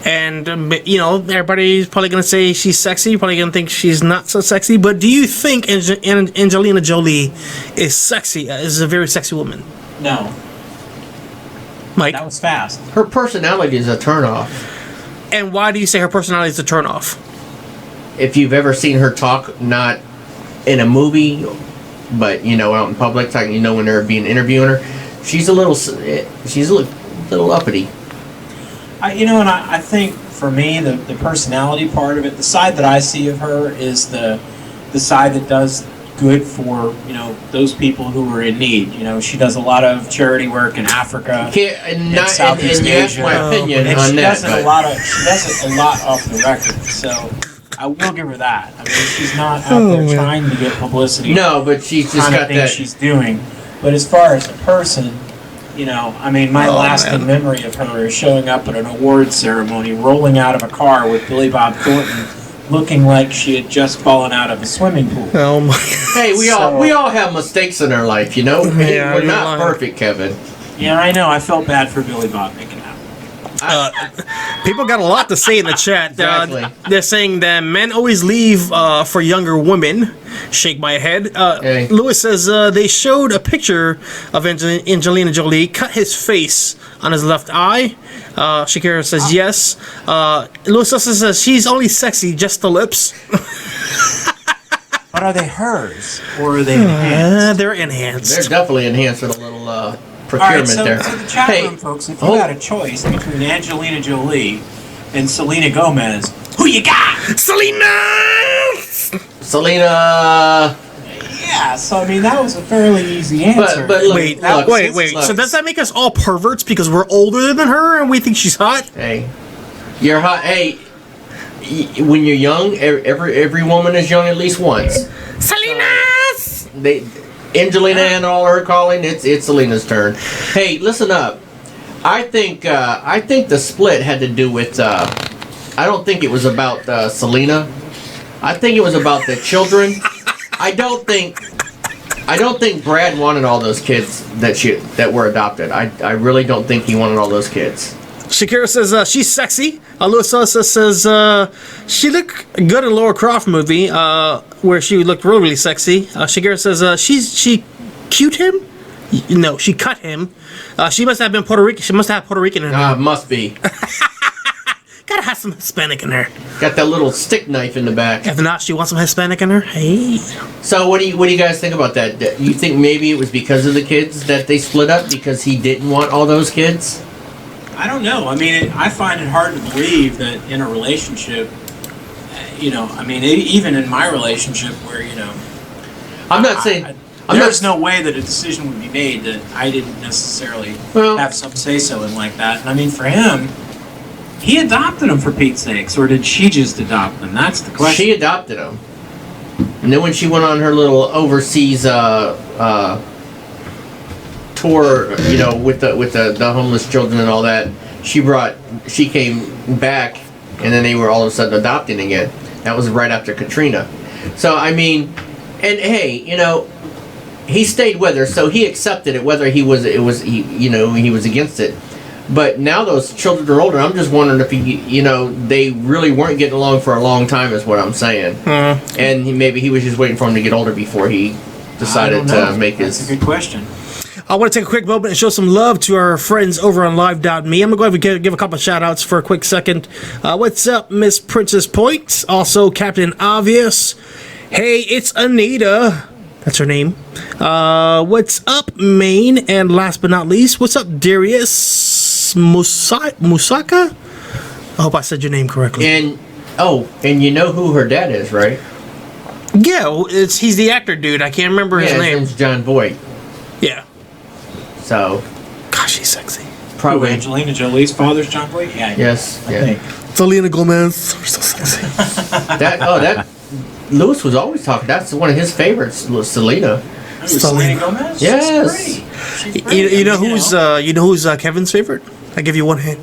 And, everybody's probably going to say she's sexy. You're probably going to think she's not so sexy. But do you think Angelina Jolie is sexy, is a very sexy woman? No. Mike? That was fast. Her personality is a turnoff. And why do you say her personality is a turnoff? If you've ever seen her talk, not in a movie, but, out in public, when they're interviewing her, she's a little uppity. I think for me, the personality part of it, the side that I see of her is the side that does good for, those people who are in need. She does a lot of charity work in Africa, and Southeast Asia. My opinion and on she that. Does it she does it a lot off the record, so I will give her that. I mean, she's not out there trying to get publicity. No, but she's just got that. She's doing. But as far as a person, my lasting memory of her is showing up at an awards ceremony, rolling out of a car with Billy Bob Thornton, looking like she had just fallen out of a swimming pool. Oh my! Hey, we all have mistakes in our life, Yeah, we're not perfect, Kevin. Yeah, I know. I felt bad for Billy Bob making that. People got a lot to say in the chat. Exactly. They're saying that men always leave for younger women. Shake my head. Hey. Lewis says they showed a picture of Angelina Jolie, cut his face on his left eye. Shakira says yes. Lewis also says she's only sexy, just the lips. But are they hers? Or are they enhanced? They're enhanced. They're definitely enhanced with a little procurement All right, so there. for the chat room, folks, if you had a choice between Angelina Jolie and Selena Gomez, who you got? Selena. Yeah, so that was a fairly easy answer. But look, Wait. look. So does that make us all perverts because we're older than her and we think she's hot? Hey, you're hot. Hey, when you're young, every woman is young at least once. Selena's. Angelina and all her calling, it's Selena's turn. Hey, listen up. I think the split had to do with. I don't think it was about Selena. I think it was about the children. I don't think Brad wanted all those kids that were adopted. I really don't think he wanted all those kids. Shakira says she's sexy. Lewis also says she looked good in Laura Croft movie where she looked really, really sexy. Shakira says she cute him. No, she cut him. She must have been Puerto Rican. She must have Puerto Rican in her. Must be. Gotta have some Hispanic in her. Got that little stick knife in the back. If not, she wants some Hispanic in her. Hey. So what do you guys think about that? You think maybe it was because of the kids that they split up because he didn't want all those kids? I don't know. I find it hard to believe that in a relationship, even in my relationship where, I'm not saying... There's no way that a decision would be made that I didn't necessarily have some say-so in like that. And for him, he adopted him for Pete's sakes, or did she just adopt him? That's the question. She adopted him. And then when she went on her little overseas tour, with the homeless children and all that, she came back, and then they were all of a sudden adopting again. That was right after Katrina. So and hey, he stayed with her, so he accepted it, whether he was against it. But now those children are older. I'm just wondering if they really weren't getting along for a long time, is what I'm saying. And maybe he was just waiting for him to get older before he decided to make his. That's a good question. I want to take a quick moment and show some love to our friends over on Live.me. I'm going to go ahead and give a couple of shout-outs for a quick second. What's up, Miss Princess Point? Also, Captain Obvious. Hey, it's Anita. That's her name. What's up, Maine? And last but not least, what's up, Darius Musaka? I hope I said your name correctly. And you know who her dad is, right? Yeah, well, he's the actor dude. I can't remember his name. His name's John Voight. Yeah. So. Gosh, he's sexy. Probably. Angelina Jolie's father's John Voight? Yeah. Yes. I think. Selena Gomez. We're so sexy. that Lewis was always talking. That's one of his favorites, Selena. Selena Gomez? Yes. She's pretty. You know who's Kevin's favorite? I give you one hint.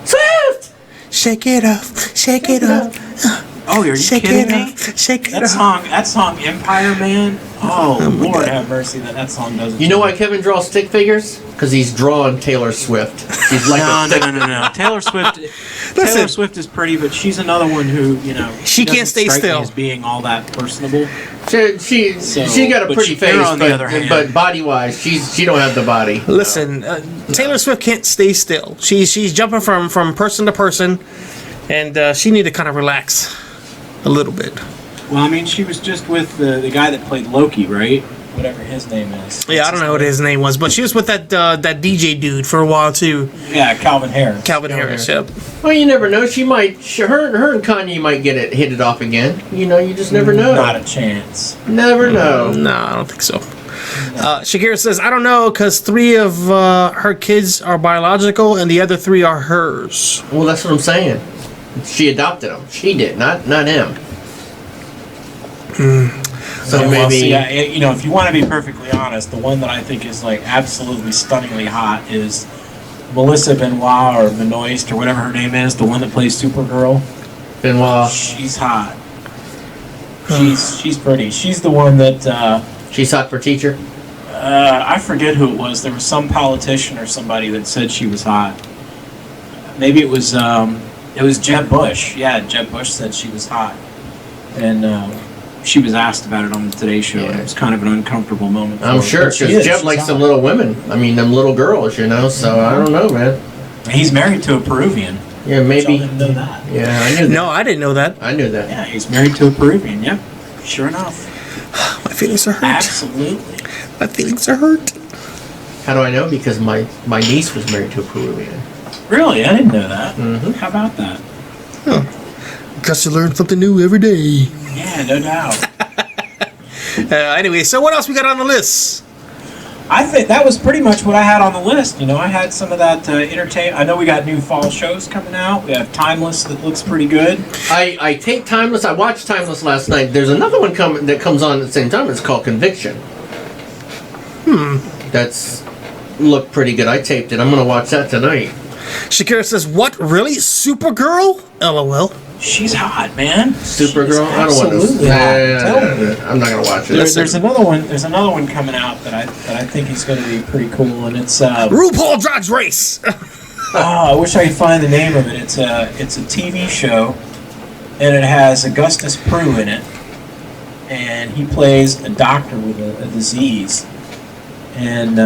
Swift! Shake it off. Shake it off. Oh, are you Shake kidding it me? off. Shake it That off. song, Empire Man. Oh, Lord have mercy that song doesn't. You know why Kevin draws stick figures? Because he's drawn Taylor Swift. She's like No. Taylor Swift is pretty, but she's another one who, She can't doesn't stay strike me still. as being all that personable. She got a pretty face, on the other hand. but body wise, she don't have the body. Listen, Taylor Swift can't stay still. She's jumping from person to person, and she need to kind of relax a little bit. Well, I mean, she was just with the guy that played Loki, right? Whatever his name is. Yeah, I don't know what his name was, but she was with that DJ dude for a while too. Yeah, Calvin Harris. Calvin Harris. Yep. Well, you never know. She might. Her and Kanye might hit it off again. You just never know. Not a chance. Never know. No, I don't think so. Shakira says, I don't know, because 3 of her kids are biological and the other 3 are hers. Well, that's what I'm saying. She adopted him. She did, not him. So Yeah, maybe. well, see, if you want to be perfectly honest, the one that I think is like absolutely stunningly hot is Melissa Benoist or Benoist or whatever her name is, the one that plays Supergirl. Benoist. She's hot. She's pretty. She's the one that. She's hot for teacher. I forget who it was. There was some politician or somebody that said she was hot. Maybe it was Jeb Bush. Yeah, Jeb Bush said she was hot, and she was asked about it on the Today Show. And it was kind of an uncomfortable moment. I'm sure, because Jeb likes them little women. I mean, them little girls, So I don't know, man. He's married to a Peruvian. Yeah, maybe. I didn't know that. Yeah, I knew that. No, I didn't know that. I knew that. Yeah, he's married to a Peruvian. Yep, sure enough. My feelings are hurt. Absolutely. My feelings are hurt. How do I know? Because my niece was married to a Peruvian. Really? I didn't know that. Mm-hmm. How about that? Guess you learn something new every day. Yeah, no doubt. Anyway, so what else we got on the list? I think that was pretty much what I had on the list. I had some of that entertainment. I know we got new fall shows coming out. We have Timeless that looks pretty good. I take Timeless. I watched Timeless last night. There's another one that comes on at the same time. It's called Conviction. That's looked pretty good. I taped it. I'm going to watch that tonight. Shakira says, what, really? Supergirl? LOL. She's hot, man. Supergirl? I don't want to. Absolutely hot. I'm not going to watch it. There's another one. There's another one coming out that I think is going to be pretty cool, and it's RuPaul Drag Race. I wish I could find the name of it. It's a TV show, and it has Augustus Prew in it, and he plays a doctor with a disease, and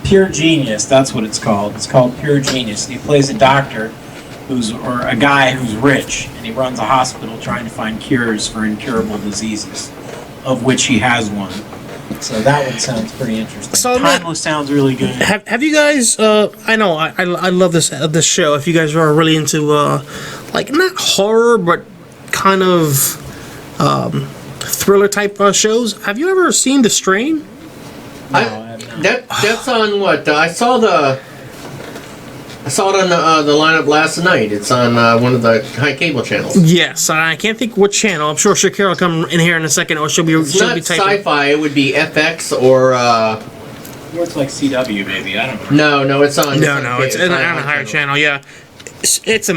Pure Genius. That's what it's called. It's called Pure Genius. And he plays a doctor or a guy who's rich, and he runs a hospital trying to find cures for incurable diseases, of which he has one. So that one sounds pretty interesting. So Timeless sounds really good. Have you guys? I know I love this show. If you guys are really into like not horror but kind of thriller type shows, have you ever seen The Strain? No, I have not. That's on what? I saw it on the lineup last night. It's on one of the high cable channels. Yes, I can't think what channel. I'm sure Shakira will come in here in a second, or she'll be It's not typing. sci-fi. It would be FX or. It's like CW, maybe. I don't know. No, it's on. No, it's on a higher channel. Yeah, it's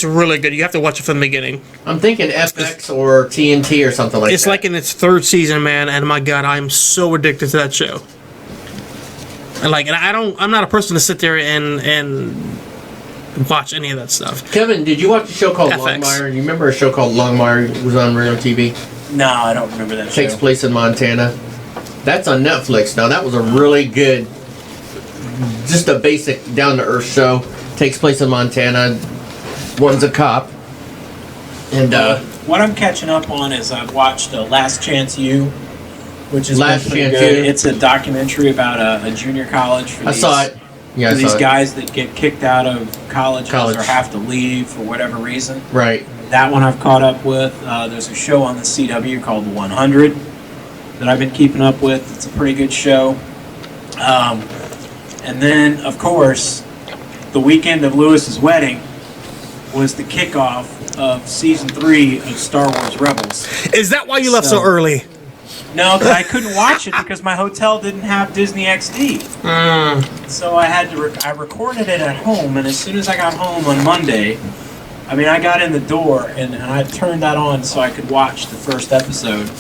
really good. You have to watch it from the beginning. I'm thinking FX or TNT or something like that. It's like in its 3rd season, man, and my God, I'm so addicted to that show. And I'm not a person to sit there and watch any of that stuff. Kevin, did you watch a show called FX. Longmire? You remember a show called Longmire? It was on regular TV. No, I don't remember that show. Takes place in Montana. That's on Netflix. Now that was a really good, just a basic down-to-earth show. Takes place in Montana. One's a cop. And what I'm catching up on is I've watched Last Chance U, which is Last pretty Chance good. U. It's a documentary about a junior college for I these, saw it. Yeah, I for these saw it. guys that get kicked out of college College. or have to leave for whatever reason. Right. That one I've caught up with. There's a show on the CW called 100 that I've been keeping up with. It's a pretty good show. And then, of course, the weekend of Lewis's wedding was the kickoff of season 3 of Star Wars Rebels. Is that why you left so early? No, because I couldn't watch it because my hotel didn't have Disney XD. So I had to. I recorded it at home, and as soon as I got home on Monday, I got in the door and I turned that on so I could watch the first episode.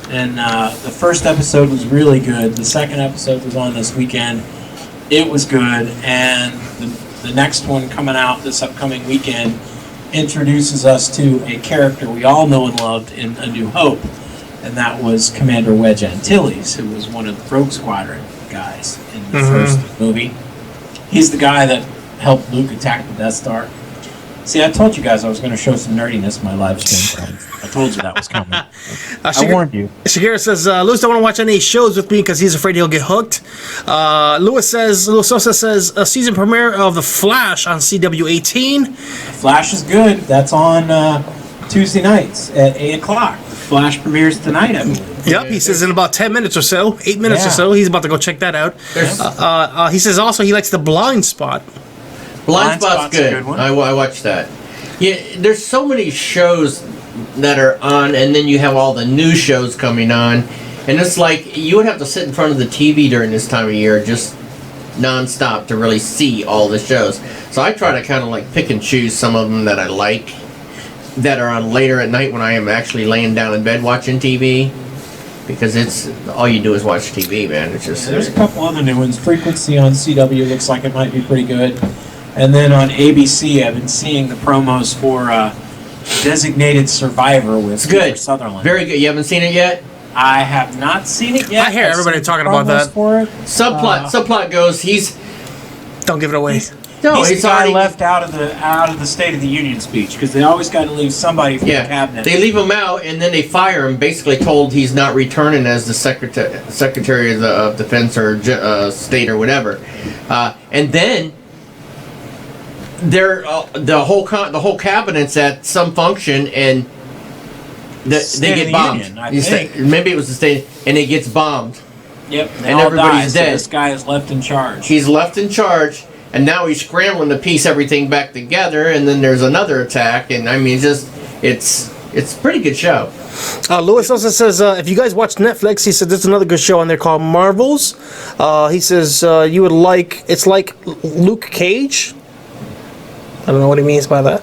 And the first episode was really good. The second episode was on this weekend. It was good, and the next one coming out this upcoming weekend introduces us to a character we all know and loved in A New Hope, and that was Commander Wedge Antilles, who was one of the Rogue Squadron guys in the first movie. He's the guy that helped Luke attack the Death Star. See, I told you guys I was going to show some nerdiness in my live stream, friends. I told you that was coming. I warned you. Shakira says, Lewis don't want to watch any shows with me because he's afraid he'll get hooked. Lewis Sosa says, a season premiere of The Flash on CW18. Flash is good. That's on Tuesday nights at 8 o'clock. The Flash premieres tonight, I believe. Yep, he says in about 10 minutes or so, 8 minutes or so, he's about to go check that out. He says also he likes The Blind Spot. Blind Spot's good. A good one. I watched that. Yeah, there's so many shows that are on, and then you have all the new shows coming on, and it's like you would have to sit in front of the TV during this time of year just non-stop to really see all the shows. So I try to kind of like pick and choose some of them that I like that are on later at night when I am actually laying down in bed watching TV, because it's all you do is watch TV, man. It's just there's a couple other new ones. Frequency on CW looks like it might be pretty good. And then on ABC, I've been seeing the promos for Designated Survivor with Kiefer Sutherland. Very good. You haven't seen it yet? I have not seen it yet. I hear everybody talking about that. For it. Subplot goes, he's... Don't give it away. He's the guy left out of the State of the Union speech, because they always got to leave somebody from the cabinet. They leave him out, and then they fire him, basically told he's not returning as the Secretary of Defense or State or whatever. And then... the whole cabinet's at some function, and they get bombed. Maybe it was the state, and it gets bombed. Yep, and everybody's dead. So this guy is left in charge. He's left in charge, and now he's scrambling to piece everything back together. And then there's another attack, and it's a pretty good show. Lewis also says, if you guys watch Netflix, he said there's another good show on there called Marvels. He says you would like, it's like Luke Cage. I don't know what he means by that.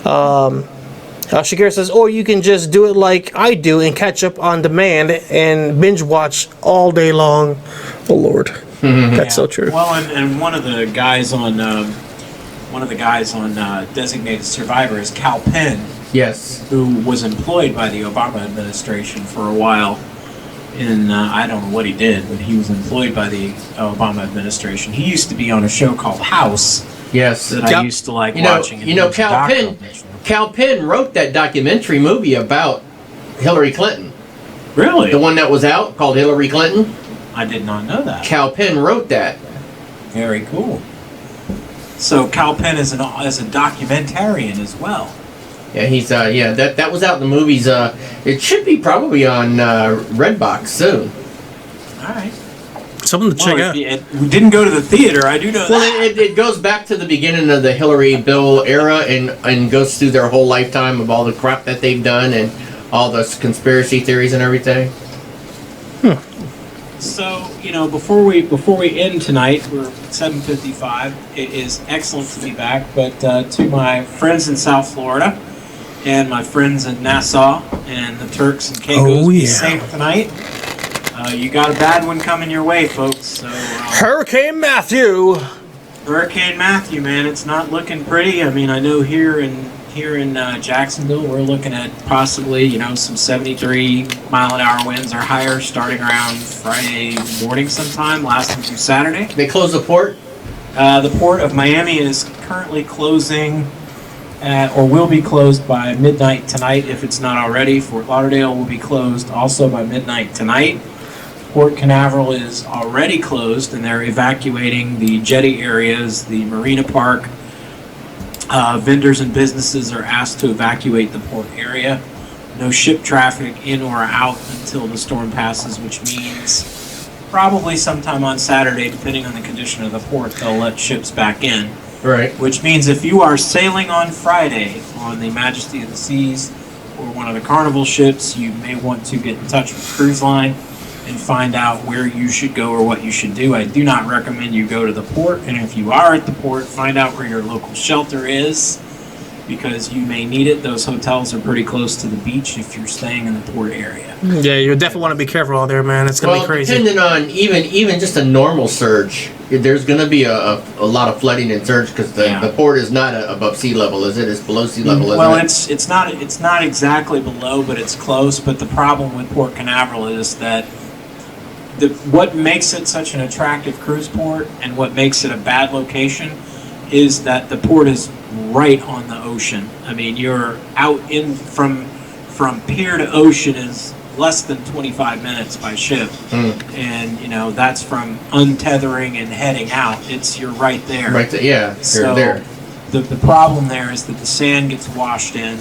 Shakira says, or you can just do it like I do and catch up on demand and binge watch all day long. Oh Lord, that's so true. Well, and one of the guys on Designated Survivor is Cal Penn. Yes, who was employed by the Obama administration for a while. I don't know what he did, but he was employed by the Obama administration. He used to be on a show called House. Yes, that I used to like watching. Cal Penn wrote that documentary movie about Hillary Clinton. Really? The one that was out called Hillary Clinton? I did not know that. Cal Penn wrote that. Very cool. So Cal Penn is a documentarian as well. Yeah, he's that was out in the movies. It should be probably on Redbox soon. All right. Something to check out. We didn't go to the theater. I do know that. Well, it goes back to the beginning of the Hillary Bill era and goes through their whole lifetime of all the crap that they've done and all the conspiracy theories and everything. So, before we end tonight, we're 7:55. It is excellent to be back, but to my friends in South Florida and my friends in Nassau and the Turks and Caicos, be safe tonight. You got a bad one coming your way, folks. So, Hurricane Matthew. Hurricane Matthew, man, it's not looking pretty. I mean, I know here in Jacksonville, we're looking at possibly, some 73 mile an hour winds or higher starting around Friday morning sometime, lasting through Saturday. They close the port? The port of Miami is currently closing, or will be closed by midnight tonight if it's not already. Fort Lauderdale will be closed also by midnight tonight. Port Canaveral is already closed, and they're evacuating the jetty areas, the Marina Park, Vendors and businesses are asked to evacuate the port area. No ship traffic in or out until the storm passes, which means probably sometime on Saturday, depending on the condition of the port, they'll let ships back in. Right. Which means if you are sailing on Friday on the Majesty of the Seas or one of the Carnival ships, you may want to get in touch with Cruise Line and find out where you should go or what you should do. I do not recommend you go to the port, and if you are at the port, find out where your local shelter is, because you may need it. Those hotels are pretty close to the beach if you're staying in the port area. Yeah, you definitely want to be careful out there, man. It's going to be crazy. Depending on even just a normal surge, there's going to be a lot of flooding and surge because the port is not above sea level, is it? It's below sea level, isn't it? Well, it's not exactly below, but it's close. But the problem with Port Canaveral is that what makes it such an attractive cruise port and what makes it a bad location is that the port is right on the ocean. I mean, you're out in from pier to ocean is less than 25 minutes by ship, and that's from untethering and heading out. You're right there. Right there, yeah. So there. The problem there is that the sand gets washed in,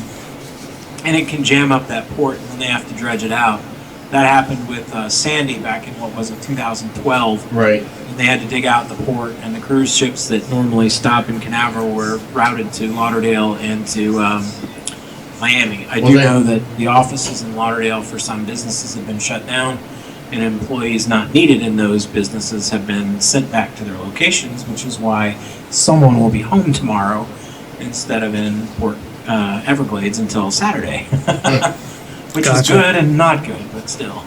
and it can jam up that port, and then they have to dredge it out. That happened with Sandy back in 2012. Right. And they had to dig out the port, and the cruise ships that normally stop in Canaveral were routed to Lauderdale and to Miami. I do know that the offices in Lauderdale for some businesses have been shut down, and employees not needed in those businesses have been sent back to their locations, which is why someone will be home tomorrow instead of in Port Everglades until Saturday. Which is good and not good, but still.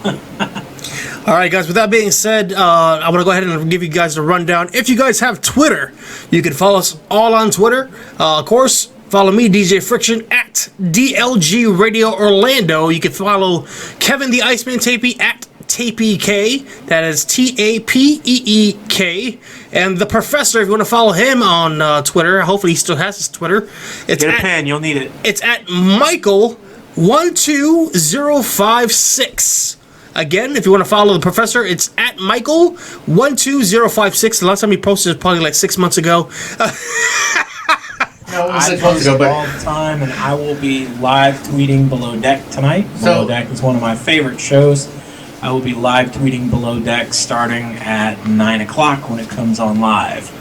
All right, guys, with that being said, I want to go ahead and give you guys a rundown. If you guys have Twitter, you can follow us all on Twitter. Of course, follow me, DJ Friktion, at DLG Radio Orlando. You can follow Kevin the Iceman Tapey at TapeeK. That is TAPEEK. And the Professor, if you want to follow him on Twitter, hopefully he still has his Twitter. Get a pen, you'll need it. It's at Michael12056. Again, if you want to follow the Professor, it's at Michael12056. The last time he posted was probably like 6 months ago. I post all the time, and I will be live tweeting Below Deck tonight. Below Deck is one of my favorite shows. I will be live tweeting Below Deck starting at 9 o'clock when it comes on live.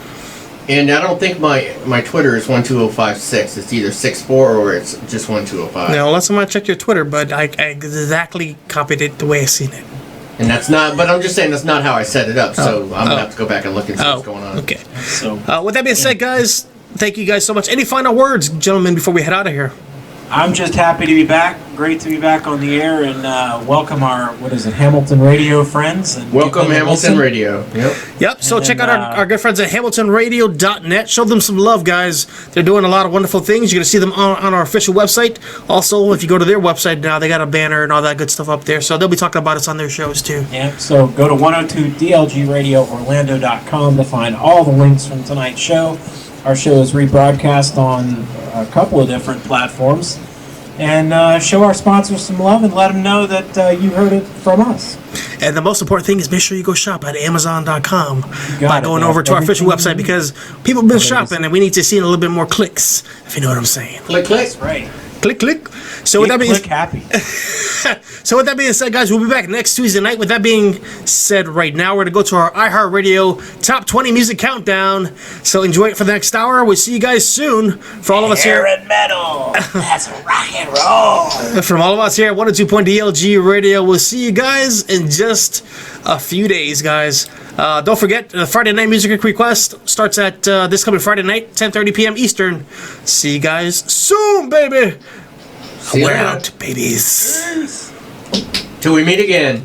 And I don't think my Twitter is 12056. It's either 64 or it's just 1205. Now, last time I checked your Twitter, but I exactly copied it the way I seen it. And that's not, but I'm just saying that's not how I set it up, so I'm going to have to go back and look and see what's going on. Okay. So, with that being said, guys, thank you guys so much. Any final words, gentlemen, before we head out of here? I'm just happy to be back. Great to be back on the air, and welcome our, Hamilton Radio friends. And welcome Hamilton Radio. Yep. So check out our good friends at HamiltonRadio.net. Show them some love, guys. They're doing a lot of wonderful things. You're going to see them on our official website. Also, if you go to their website now, they got a banner and all that good stuff up there. So they'll be talking about us on their shows, too. Yep. So go to 102DLGRadioOrlando.com to find all the links from tonight's show. Our show is rebroadcast on a couple of different platforms. And show our sponsors some love and let them know that you heard it from us. And the most important thing is make sure you go shop at Amazon.com by going over to our official website, because people have been shopping and we need to see a little bit more clicks, if you know what I'm saying. Click. That's right. Click. So with that being happy. So with that being said, guys, we'll be back next Tuesday night. With that being said, right now we're gonna go to our iHeartRadio Top 20 Music Countdown. So enjoy it for the next hour. We'll see you guys soon. For all of us here, and metal. That's rock and roll. From all of us here at 102.DLG Radio, we'll see you guys in just a few days, guys. Don't forget, the Friday Night Music Request starts at this coming Friday night, 10:30 p.m. Eastern. See you guys soon, baby. We're out, babies. Till we meet again.